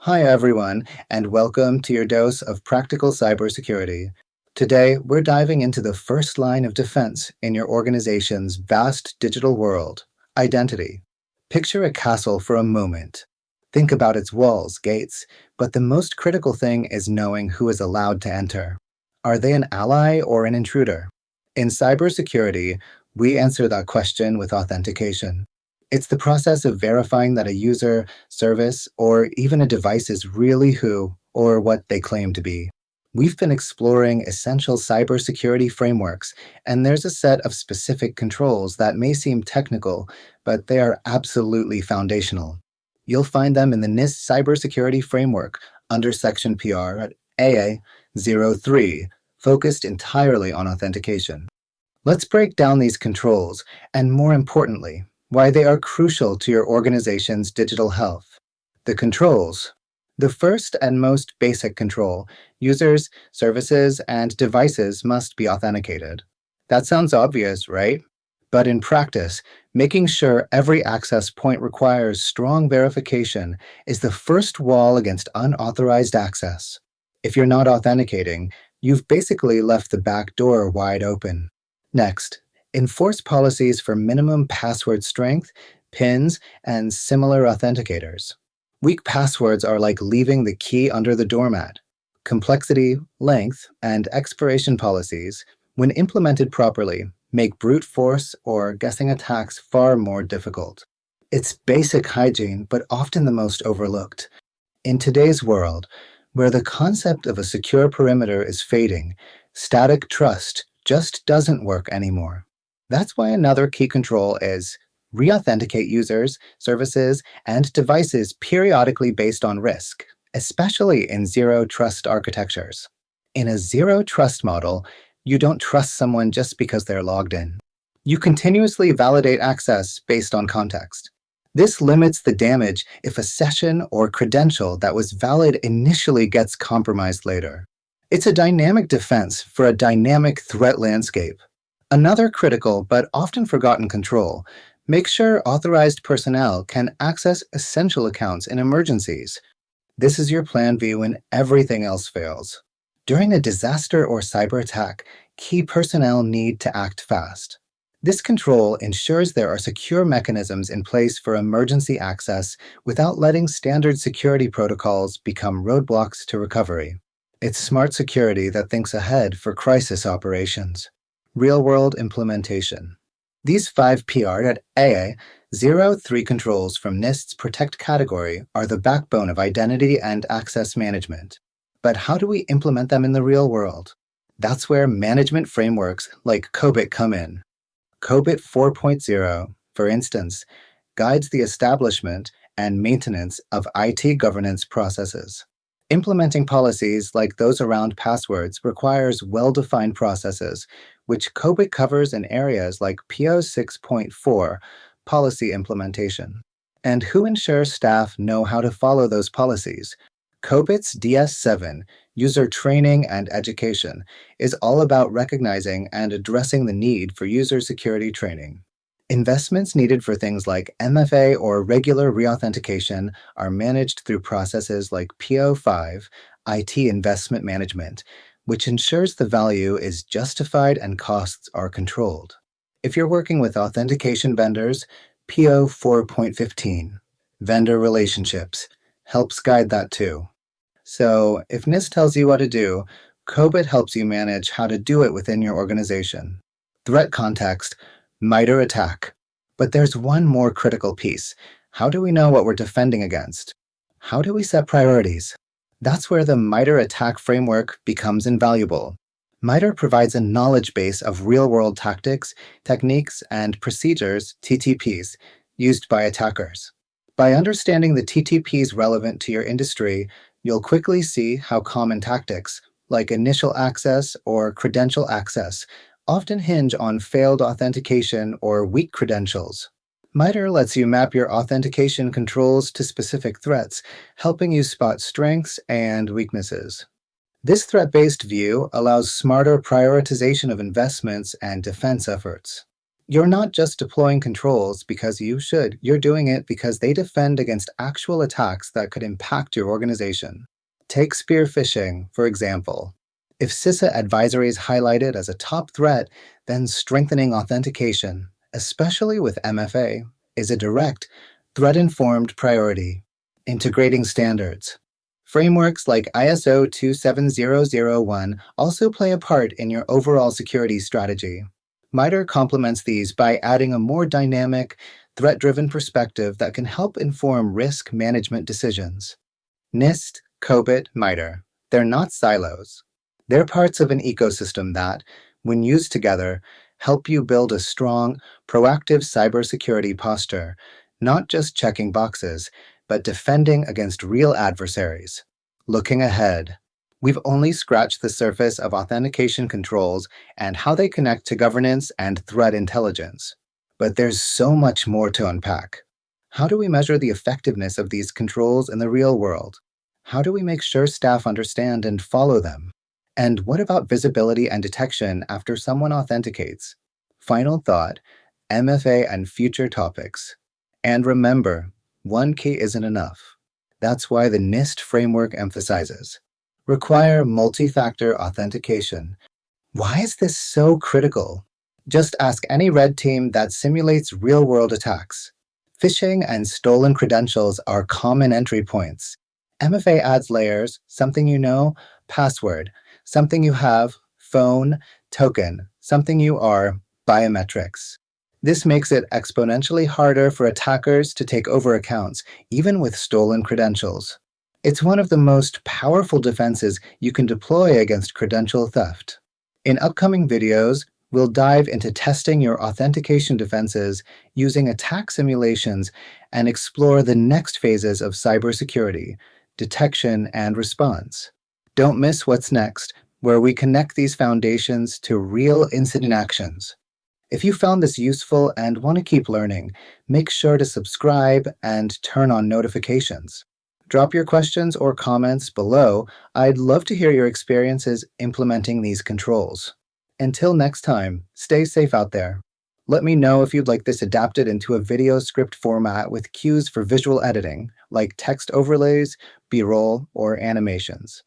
Hi, everyone, and welcome to your dose of practical cybersecurity. Today, we're diving into the first line of defense in your organization's vast digital world: identity. Picture a castle for a moment. Think about its walls, gates, but the most critical thing is knowing who is allowed to enter. Are they an ally or an intruder? In cybersecurity, we answer that question with authentication. It's the process of verifying that a user, service, or even a device is really who or what they claim to be. We've been exploring essential cybersecurity frameworks, and there's a set of specific controls that may seem technical, but they are absolutely foundational. You'll find them in the NIST Cybersecurity Framework under Section PR at AA03, focused entirely on authentication. Let's break down these controls, and more importantly, why they are crucial to your organization's digital health. The controls. The first and most basic control: users, services, and devices must be authenticated. That sounds obvious, right? But in practice, making sure every access point requires strong verification is the first wall against unauthorized access. If you're not authenticating, you've basically left the back door wide open. Next, enforce policies for minimum password strength, PINs, and similar authenticators. Weak passwords are like leaving the key under the doormat. Complexity, length, and expiration policies, when implemented properly, make brute force or guessing attacks far more difficult. It's basic hygiene, but often the most overlooked. In today's world, where the concept of a secure perimeter is fading, static trust just doesn't work anymore. That's why another key control is re-authenticate users, services, and devices periodically based on risk, especially in zero-trust architectures. In a zero-trust model, you don't trust someone just because they're logged in. You continuously validate access based on context. This limits the damage if a session or credential that was valid initially gets compromised later. It's a dynamic defense for a dynamic threat landscape. Another critical but often forgotten control: make sure authorized personnel can access essential accounts in emergencies. This is your plan B when everything else fails. During a disaster or cyber attack, key personnel need to act fast. This control ensures there are secure mechanisms in place for emergency access without letting standard security protocols become roadblocks to recovery. It's smart security that thinks ahead for crisis operations. Real-world implementation. These 5 PR.AA03 controls from NIST's Protect category are the backbone of identity and access management. But how do we implement them in the real world? That's where management frameworks like COBIT come in. COBIT 4.0, for instance, guides the establishment and maintenance of IT governance processes. Implementing policies like those around passwords requires well-defined processes, which COBIT covers in areas like PO 6.4, policy implementation. And who ensures staff know how to follow those policies? COBIT's DS7, User Training and Education, is all about recognizing and addressing the need for user security training. Investments needed for things like MFA or regular re-authentication are managed through processes like PO5, IT Investment Management, which ensures the value is justified and costs are controlled. If you're working with authentication vendors, PO 4.15, Vendor Relationships, helps guide that too. So, if NIST tells you what to do, COBIT helps you manage how to do it within your organization. Threat context: MITRE ATT&CK. But there's one more critical piece. How do we know what we're defending against? How do we set priorities? That's where the MITRE ATT&CK framework becomes invaluable. MITRE provides a knowledge base of real-world tactics, techniques, and procedures, TTPs, used by attackers. By understanding the TTPs relevant to your industry, you'll quickly see how common tactics, like initial access or credential access, often hinge on failed authentication or weak credentials. MITRE lets you map your authentication controls to specific threats, helping you spot strengths and weaknesses. This threat-based view allows smarter prioritization of investments and defense efforts. You're not just deploying controls because you should, you're doing it because they defend against actual attacks that could impact your organization. Take spear phishing, for example. If CISA advisory is highlighted as a top threat, then strengthening authentication, especially with MFA, is a direct, threat-informed priority. Integrating standards. Frameworks like ISO 27001 also play a part in your overall security strategy. MITRE complements these by adding a more dynamic, threat-driven perspective that can help inform risk management decisions. NIST, COBIT, MITRE. They're not silos. They're parts of an ecosystem that, when used together, help you build a strong, proactive cybersecurity posture, not just checking boxes, but defending against real adversaries. Looking ahead, we've only scratched the surface of authentication controls and how they connect to governance and threat intelligence. But there's so much more to unpack. How do we measure the effectiveness of these controls in the real world? How do we make sure staff understand and follow them? And what about visibility and detection after someone authenticates? Final thought, MFA and future topics. And remember, one key isn't enough. That's why the NIST framework emphasizes require multi-factor authentication. Why is this so critical? Just ask any red team that simulates real-world attacks. Phishing and stolen credentials are common entry points. MFA adds layers, something you know, password, something you have, phone, token, something you are, biometrics. This makes it exponentially harder for attackers to take over accounts, even with stolen credentials. It's one of the most powerful defenses you can deploy against credential theft. In upcoming videos, we'll dive into testing your authentication defenses using attack simulations and explore the next phases of cybersecurity, detection, and response. Don't miss what's next, where we connect these foundations to real incident actions. If you found this useful and want to keep learning, make sure to subscribe and turn on notifications. Drop your questions or comments below. I'd love to hear your experiences implementing these controls. Until next time, stay safe out there. Let me know if you'd like this adapted into a video script format with cues for visual editing, like text overlays, B-roll, or animations.